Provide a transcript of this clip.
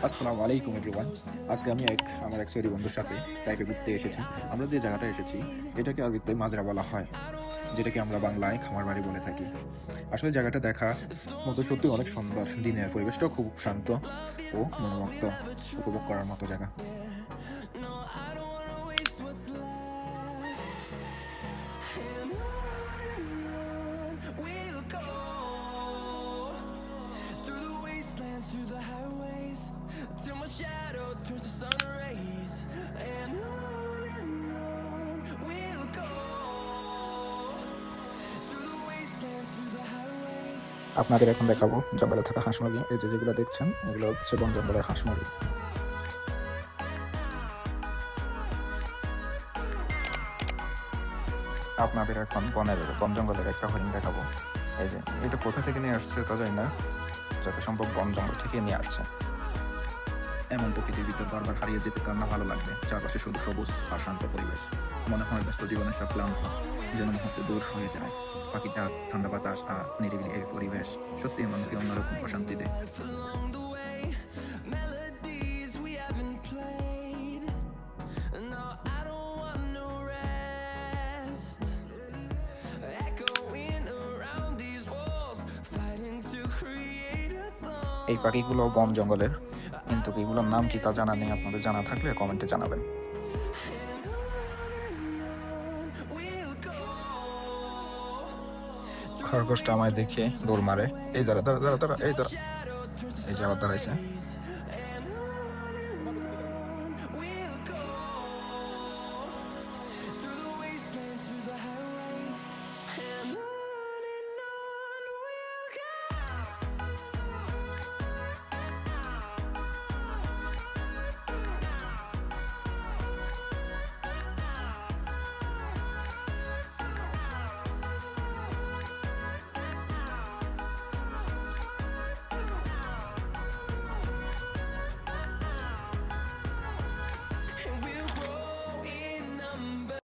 আসসালামু আলাইকুম এভরিওয়ান। আজকে আমি আমার এক সৌদি বন্ধুর সাথে টাইপে ঘুরতে এসেছি। আমরা যে জায়গাটা এসেছি এটাকে আরবিতে মাজরা বলা হয়, যেটাকে আমরা বাংলায় খামার বাড়ি বলে থাকি। আসলে জায়গাটা দেখা মতো সত্যি অনেক সুন্দর। দিনের পরিবেশটাও খুব শান্ত ও মনোমুগ্ধ, উপভোগ করার মতো জায়গা। আপনাদের এখন দেখাবো জঙ্গলে থাকা হাঁস মুরগি। এই যে যেগুলো দেখছেন এগুলো হচ্ছে বন জঙ্গলের হাঁস মুরগি। আপনাদের এখন বন জঙ্গলের একটা হরিণ দেখাবো। এই যে এটা কোথা থেকে নিয়ে আসছে তা জানি না, যত সম্ভব বন জঙ্গল থেকে নিয়ে আসছে। এমন প্রকৃতির ভিতর বারবার হারিয়ে যেতে কার না ভালো লাগবে। চারপাশে শুধু সবুজ আর শান্ত পরিবেশ। মনে হয় ব্যস্ত জীবনের সব ক্লান্ত যেন মুহূর্তে দূর হয়ে যায়। পাখির ডাক, ঠান্ডা বাতাস আর নিরিবিলি এই পরিবেশ সত্যি মনকে অন্যরকম প্রশান্তি দেয়। এই পাখিগুলো বন জঙ্গলের, কিন্তু এগুলোর নাম কি তা জানা নেই। আপনাদের জানা থাকলে কমেন্টে জানাবেন। খরগোশটা আমায় দেখে দৌড় মারে। এই দাঁড়া দাঁড়া দাঁড়া দাঁড়া, এই দাঁড়া, এই যে আবার দাঁড়াইছে।